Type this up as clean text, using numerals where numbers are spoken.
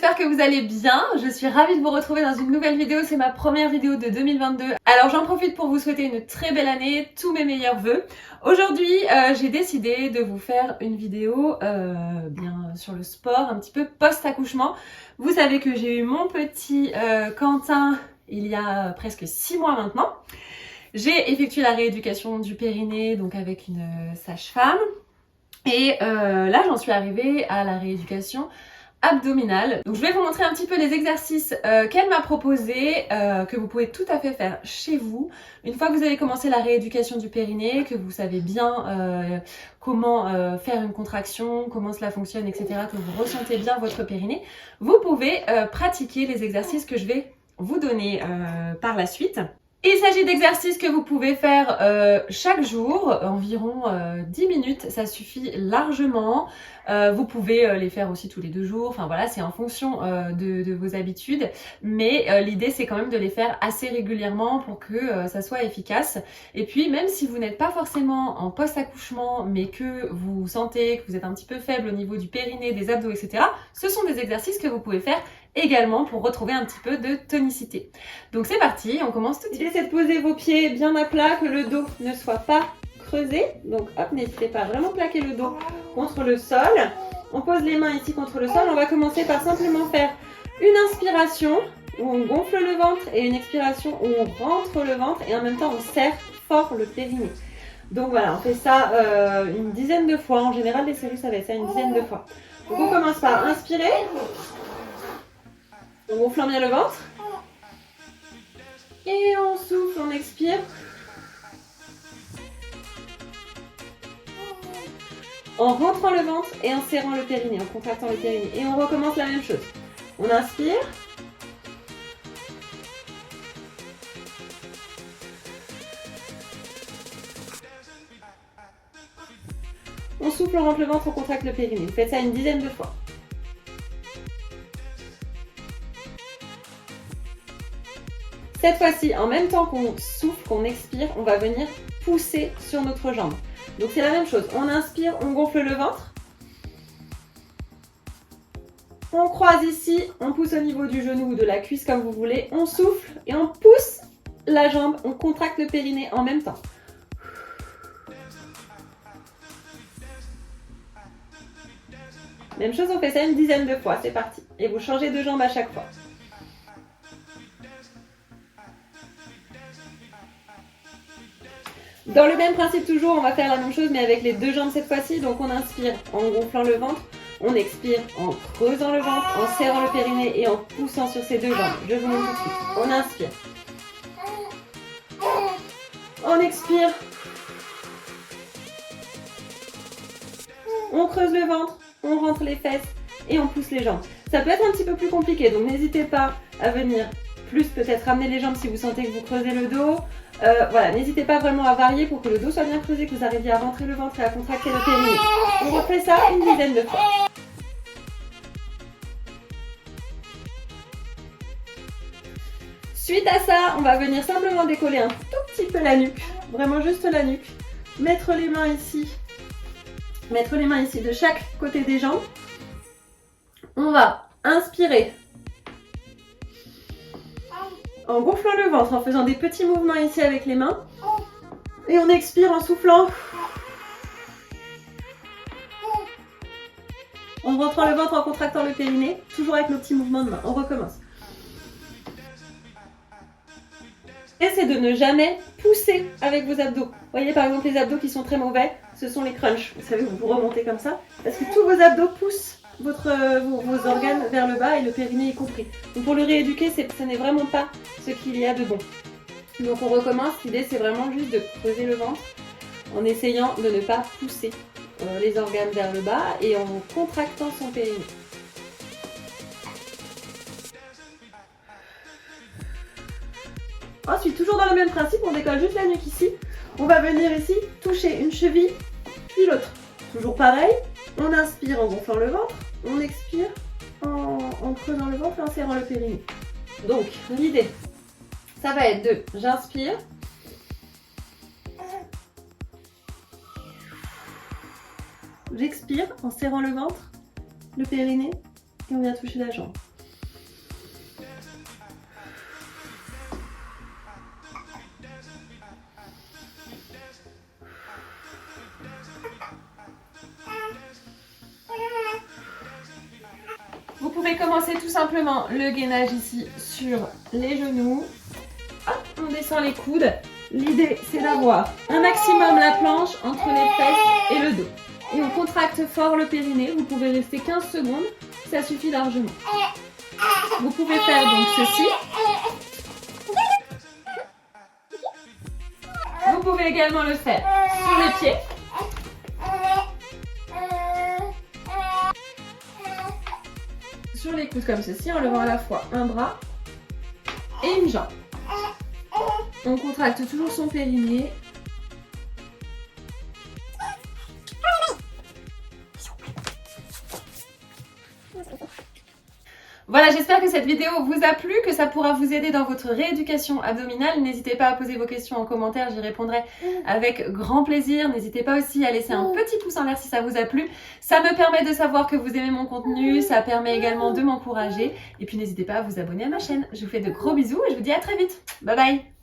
j'espère que vous allez bien. Je suis ravie de vous retrouver dans une nouvelle vidéo. C'est ma première vidéo de 2022. Alors j'en profite pour vous souhaiter une très belle année, tous mes meilleurs vœux. Aujourd'hui, j'ai décidé de vous faire une vidéo bien sur le sport, un petit peu post-accouchement. Vous savez que j'ai eu mon petit Quentin il y a presque 6 mois maintenant. J'ai effectué la rééducation du périnée, donc avec une sage-femme. Et là, j'en suis arrivée à la rééducation abdominale. Donc je vais vous montrer un petit peu les exercices qu'elle m'a proposés, que vous pouvez tout à fait faire chez vous. Une fois que vous avez commencé la rééducation du périnée, que vous savez bien comment faire une contraction, comment cela fonctionne, etc., que vous ressentez bien votre périnée, vous pouvez pratiquer les exercices que je vais vous donner par la suite. Il s'agit d'exercices que vous pouvez faire chaque jour, environ 10 minutes, ça suffit largement. Vous pouvez les faire aussi tous les 2 jours, enfin voilà, c'est en fonction de vos habitudes. Mais l'idée c'est quand même de les faire assez régulièrement pour que ça soit efficace. Et puis même si vous n'êtes pas forcément en post-accouchement, mais que vous sentez que vous êtes un petit peu faible au niveau du périnée, des abdos, etc., ce sont des exercices que vous pouvez faire également pour retrouver un petit peu de tonicité. Donc c'est parti, on commence tout de suite. L'idée c'est de poser vos pieds bien à plat, que le dos ne soit pas creusé. Donc hop, n'hésitez pas à vraiment plaquer le dos contre le sol. On pose les mains ici contre le sol. On va commencer par simplement faire une inspiration où on gonfle le ventre et une expiration où on rentre le ventre et en même temps on serre fort le périnée. Donc voilà, on fait ça une dizaine de fois. En général, les séries ça va être ça une dizaine de fois. Donc on commence par inspirer. On gonfle bien le ventre. Et on souffle, on expire. En rentrant le ventre et en serrant le périnée, en contractant le périnée. Et on recommence la même chose. On inspire. On souffle, on rentre le ventre, on contracte le périnée. Vous faites ça une dizaine de fois. Cette fois-ci, en même temps qu'on souffle, qu'on expire, on va venir pousser sur notre jambe. Donc c'est la même chose. On inspire, on gonfle le ventre. On croise ici, on pousse au niveau du genou ou de la cuisse comme vous voulez. On souffle et on pousse la jambe. On contracte le périnée en même temps. Même chose, on fait ça une dizaine de fois. C'est parti. Et vous changez de jambe à chaque fois. Dans le même principe toujours, on va faire la même chose mais avec les 2 jambes cette fois-ci. Donc on inspire en gonflant le ventre, on expire en creusant le ventre, en serrant le périnée et en poussant sur ces 2 jambes. Je vous montre tout de suite. On inspire. On expire. On creuse le ventre, on rentre les fesses et on pousse les jambes. Ça peut être un petit peu plus compliqué, donc n'hésitez pas à venir plus peut-être ramener les jambes si vous sentez que vous creusez le dos. Voilà, n'hésitez pas vraiment à varier pour que le dos soit bien creusé, que vous arriviez à rentrer le ventre et à contracter le périnée. On refait ça une dizaine de fois. Suite à ça, on va venir simplement décoller un tout petit peu la nuque, vraiment juste la nuque. Mettre les mains ici de chaque côté des jambes. On va inspirer en gonflant le ventre, en faisant des petits mouvements ici avec les mains. Et on expire en soufflant. En rentrant le ventre, en contractant le périnée. Toujours avec nos petits mouvements de main. On recommence. Et c'est de ne jamais pousser avec vos abdos. Vous voyez par exemple les abdos qui sont très mauvais, ce sont les crunchs. Vous savez, vous remontez comme ça. Parce que tous vos abdos poussent vos organes vers le bas et le périnée y compris. Donc pour le rééduquer, ce n'est vraiment pas ce qu'il y a de bon. Donc on recommence, l'idée c'est vraiment juste de creuser le ventre en essayant de ne pas pousser les organes vers le bas et en contractant son périnée. Ensuite, toujours dans le même principe, on décolle juste la nuque ici. On va venir ici toucher une cheville puis l'autre. Toujours pareil, on inspire en gonflant le ventre, on expire en creusant le ventre et en serrant le périnée. Donc, l'idée, ça va être de, j'inspire, j'expire en serrant le ventre, le périnée et on vient toucher la jambe. Vous pouvez commencer tout simplement le gainage ici sur les genoux. Hop, on descend les coudes. L'idée, c'est d'avoir un maximum la planche entre les fesses et le dos. Et on contracte fort le périnée. Vous pouvez rester 15 secondes, ça suffit largement. Vous pouvez faire donc ceci. Vous pouvez également le faire sur les pieds. Sur les coudes comme ceci, en levant à la fois un bras et une jambe. On contracte toujours son périnée. Voilà, j'espère que cette vidéo vous a plu, que ça pourra vous aider dans votre rééducation abdominale. N'hésitez pas à poser vos questions en commentaire, j'y répondrai avec grand plaisir. N'hésitez pas aussi à laisser un petit pouce en l'air si ça vous a plu. Ça me permet de savoir que vous aimez mon contenu, ça permet également de m'encourager. Et puis n'hésitez pas à vous abonner à ma chaîne. Je vous fais de gros bisous et je vous dis à très vite. Bye bye!